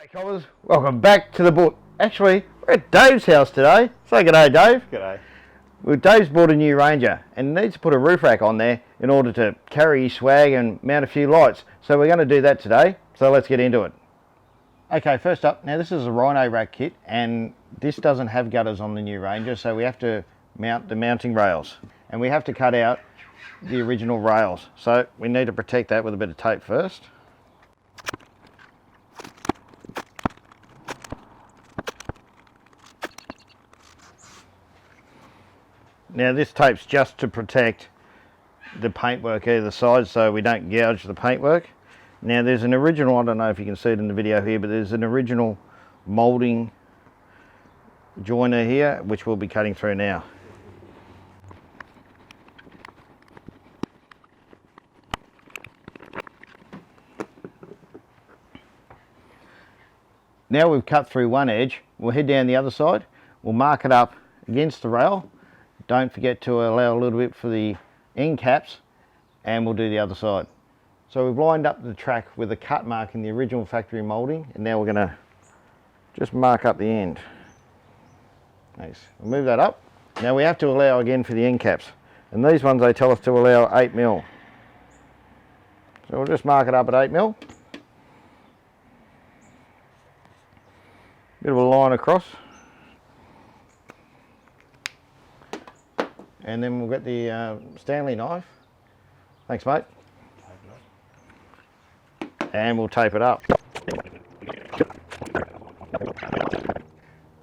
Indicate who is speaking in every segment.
Speaker 1: Hey cobbers, welcome back to the book. Actually, we're at Dave's house today. Say good day, Dave.
Speaker 2: G'day.
Speaker 1: Well, Dave's bought a new Ranger and needs to put a roof rack on there in order to carry his swag and mount a few lights. So we're going to do that today. So let's get into it. Okay, first up, now this is a Rhino rack kit and this doesn't have gutters on the new Ranger, so we have to mount the mounting rails and we have to cut out the original rails. So we need to protect that with a bit of tape first. Now this tape's just to protect the paintwork either side so we don't gouge the paintwork. Now there's an original, I don't know if you can see it in the video here, but there's an original moulding joiner here which we'll be cutting through now. Now we've cut through one edge, we'll head down the other side, we'll mark it up against the rail. Don't forget to allow a little bit for the end caps and we'll do the other side. So we've lined up the track with a cut mark in the original factory moulding and now we're going to just mark up the end. Nice. We'll move that up. Now we have to allow again for the end caps and these ones they tell us to allow 8mm. So we'll just mark it up at 8mm. Bit of a line across. And then we'll get the Stanley knife. Thanks, mate. And we'll tape it up.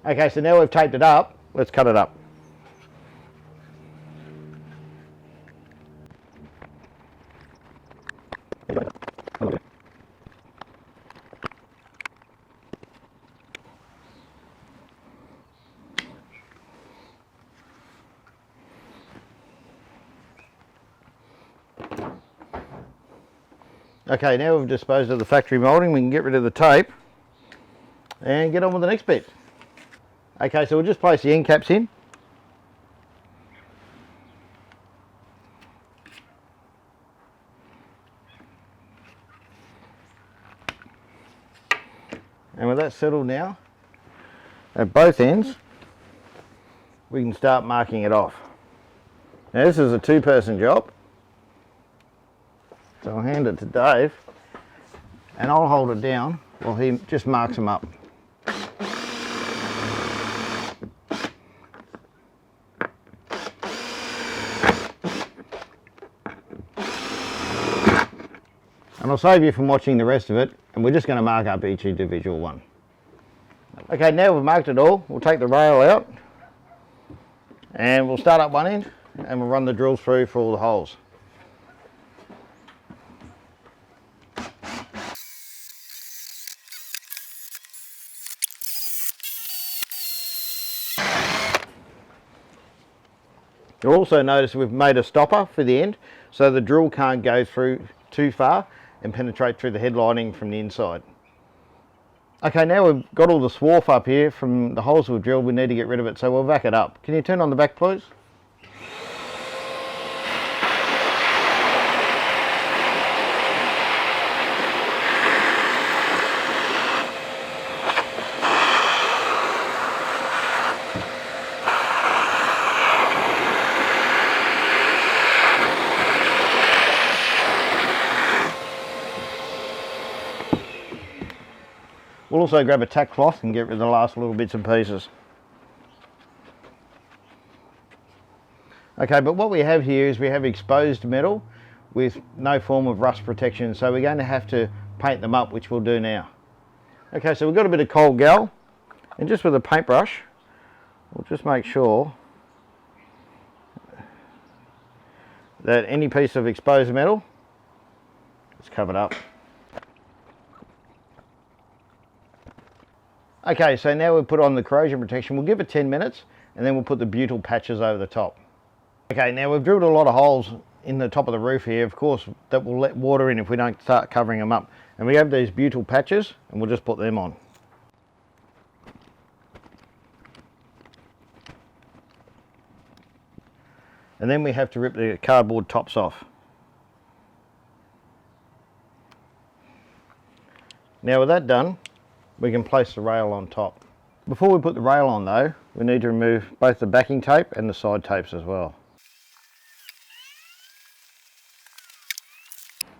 Speaker 1: Okay, so now we've taped it up, let's cut it up. Okay, now we've disposed of the factory moulding, we can get rid of the tape and get on with the next bit. Okay, so we'll just place the end caps in. And with that settled now, at both ends, we can start marking it off. Now this is a two-person job. So I'll hand it to Dave and I'll hold it down while he just marks them up. And I'll save you from watching the rest of it and we're just going to mark up each individual one. Okay, now we've marked it all, we'll take the rail out and we'll start up one end and we'll run the drill through for all the holes. You'll also notice we've made a stopper for the end so the drill can't go through too far and penetrate through the head lining from the inside. Okay, now we've got all the swarf up here from the holes we've drilled, we need to get rid of it, so we'll vac it up. Can you turn on the back please? We'll also grab a tack cloth and get rid of the last little bits and pieces. Okay, but what we have here is we have exposed metal with no form of rust protection, so we're going to have to paint them up, which we'll do now. Okay, so we've got a bit of cold gal, and just with a paintbrush, we'll just make sure that any piece of exposed metal is covered up. Okay, so now we've put on the corrosion protection. We'll give it 10 minutes and then we'll put the butyl patches over the top. Okay, now we've drilled a lot of holes in the top of the roof here. Of course, that will let water in if we don't start covering them up. And we have these butyl patches and we'll just put them on. And then we have to rip the cardboard tops off. Now with that done, we can place the rail on top. Before we put the rail on though, we need to remove both the backing tape and the side tapes as well.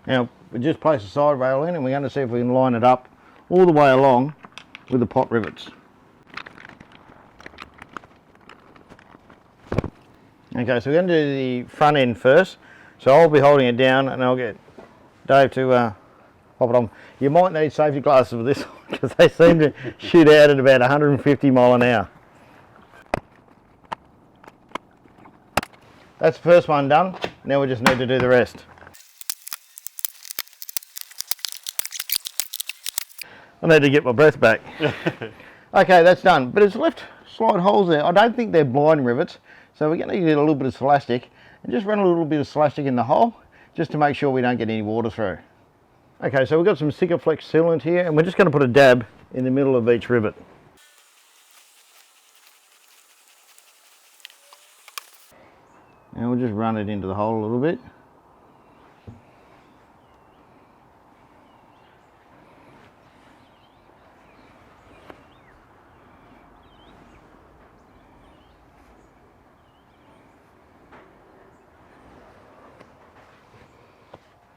Speaker 1: Now we just place the side rail in and we're going to see if we can line it up all the way along with the pot rivets. Okay, so we're going to do the front end first. So I'll be holding it down and I'll get Dave to pop it on. You might need safety glasses for this because they seem to shoot out at about 150 mile an hour. That's the first one done. Now we just need to do the rest. I need to get my breath back. Okay, that's done. But it's left slight holes there. I don't think they're blind rivets. So we're going to get a little bit of Celastic and just run a little bit of Celastic in the hole just to make sure we don't get any water through. Okay, so we've got some Sikaflex sealant here and we're just going to put a dab in the middle of each rivet. And we'll just run it into the hole a little bit.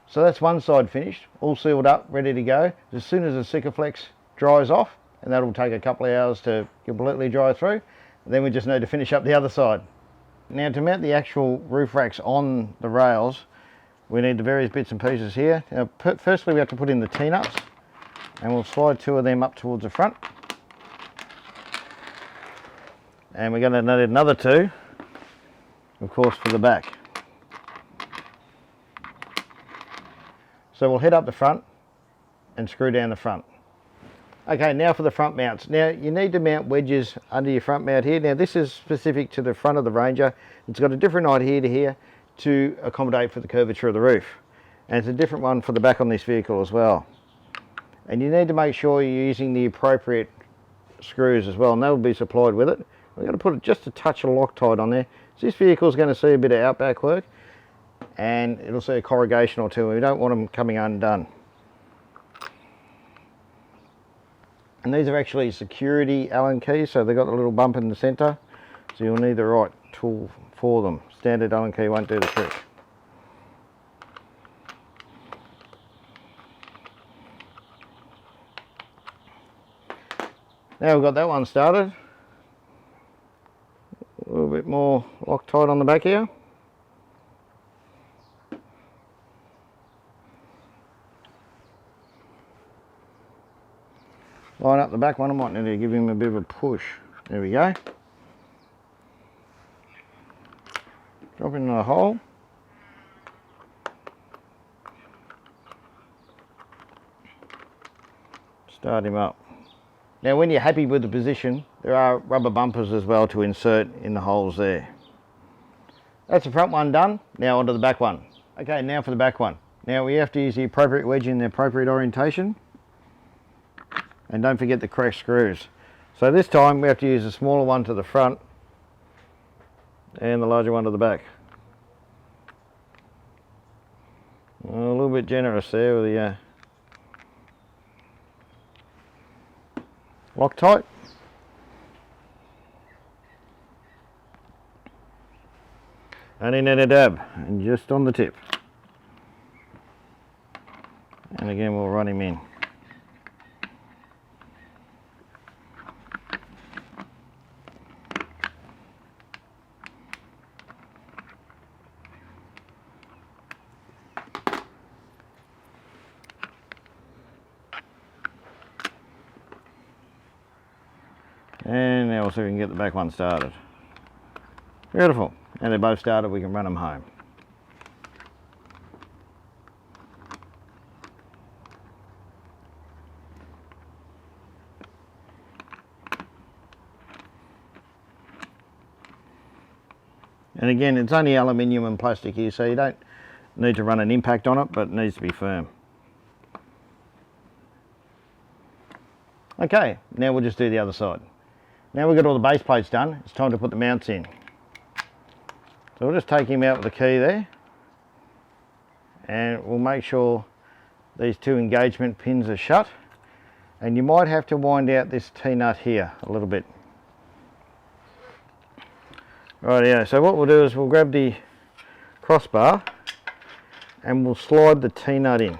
Speaker 1: So that's one side finished, all sealed up, ready to go. As soon as the Sikaflex dries off, and that'll take a couple of hours to completely dry through, then we just need to finish up the other side. Now to mount the actual roof racks on the rails, we need the various bits and pieces here. Now, firstly we have to put in the T-nuts, and we'll slide 2 of them up towards the front. And we're going to need another 2, of course, for the back. So we'll head up the front and screw down the front. Okay, now for the front mounts. Now you need to mount wedges under your front mount here. Now this is specific to the front of the Ranger. It's got a different height here to here to accommodate for the curvature of the roof. And it's a different one for the back on this vehicle as well. And you need to make sure you're using the appropriate screws as well, and they'll be supplied with it. We're going to put just a touch of Loctite on there. So this vehicle is going to see a bit of outback work, and it'll see a corrugation or two. We don't want them coming undone. And these are actually security Allen keys, so they've got a little bump in the centre, so you'll need the right tool for them. Standard Allen key won't do the trick. Now we've got that one started. A little bit more Loctite on the back here. Line up the back one. I might need to give him a bit of a push. There we go. Drop into the hole. Start him up. Now when you're happy with the position, there are rubber bumpers as well to insert in the holes there. That's the front one done. Now onto the back one. Okay, now for the back one. Now we have to use the appropriate wedge in the appropriate orientation. And don't forget the correct screws. So this time we have to use the smaller one to the front and the larger one to the back. A little bit generous there with the Loctite. And in a dab, and just on the tip. And again we'll run him in. And now so we can get the back one started. Beautiful. And they're both started, we can run them home. And again, it's only aluminium and plastic here, so you don't need to run an impact on it, but it needs to be firm. Okay, now we'll just do the other side. Now we've got all the base plates done, it's time to put the mounts in. So we'll just take him out with the key there, and we'll make sure these 2 engagement pins are shut, And you might have to wind out this T-nut here a little bit. Rightio, so what we'll do is we'll grab the crossbar and we'll slide the T-nut in.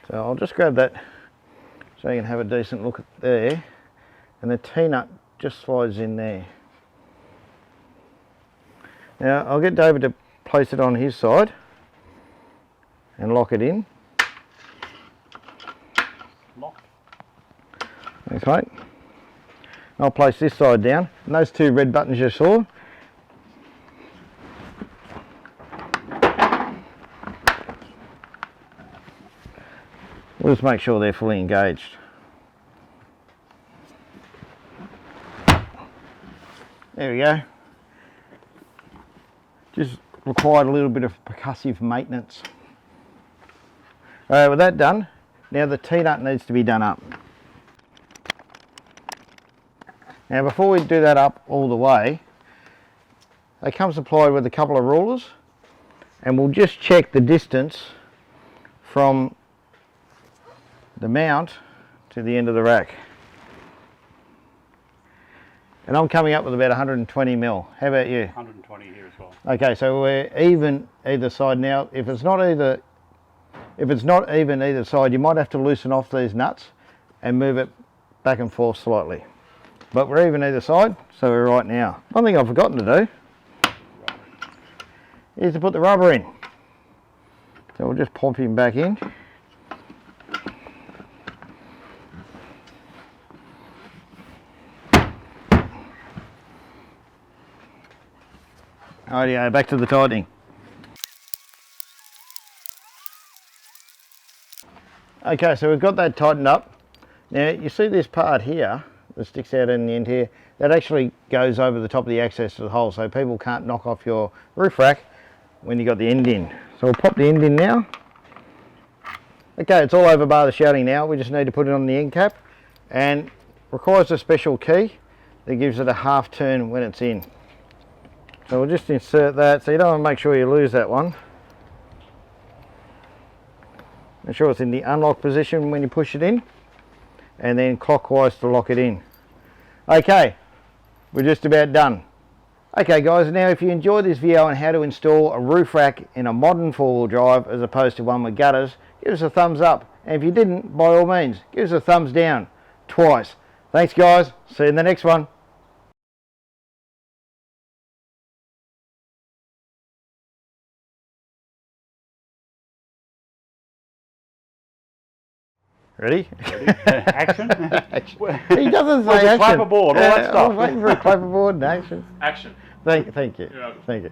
Speaker 1: So I'll just grab that so you can have a decent look at there, and the T-nut just slides in there. Now I'll get David to place it on his side and lock it in.
Speaker 2: Locked.
Speaker 1: Thanks mate. I'll place this side down, and those two red buttons you saw, we'll just make sure they're fully engaged. There we go. Just required a little bit of percussive maintenance. Alright, with that done, now the T-nut needs to be done up. Now before we do that up all the way, they come supplied with a couple of rulers, and we'll just check the distance from the mount to the end of the rack. And I'm coming up with about 120 mil. How about you?
Speaker 2: 120 here as well.
Speaker 1: Okay, so we're even either side now. If it's not even either side, you might have to loosen off these nuts and move it back and forth slightly. But we're even either side, so we're right now. One thing I've forgotten to do is to put the rubber in. So we'll just pop him back in. Rightio, back to the tightening. Okay, so we've got that tightened up. Now you see this part here that sticks out in the end here, that actually goes over the top of the access to the hole, so people can't knock off your roof rack when you got the end in. So we'll pop the end in now. Okay, it's all over bar the shouting now. We just need to put it on the end cap, and requires a special key that gives it a half turn when it's in. So we'll just insert that, so you don't want to make sure you lose that one. Make sure it's in the unlock position when you push it in, and then clockwise to lock it in. Okay, we're just about done. Okay guys, now if you enjoyed this video on how to install a roof rack in a modern four-wheel drive as opposed to one with gutters, give us a thumbs up. And if you didn't, by all means, give us a thumbs down twice. Thanks guys, see you in the next one. Ready?
Speaker 2: Action?
Speaker 1: He doesn't say
Speaker 2: Well,
Speaker 1: action.
Speaker 2: clapperboard, all that stuff.
Speaker 1: I was waiting for a clapperboard and action.
Speaker 2: Action.
Speaker 1: Thank you.
Speaker 2: Yeah.
Speaker 1: Thank you.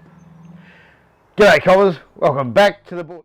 Speaker 1: G'day cobbers, welcome back to the board.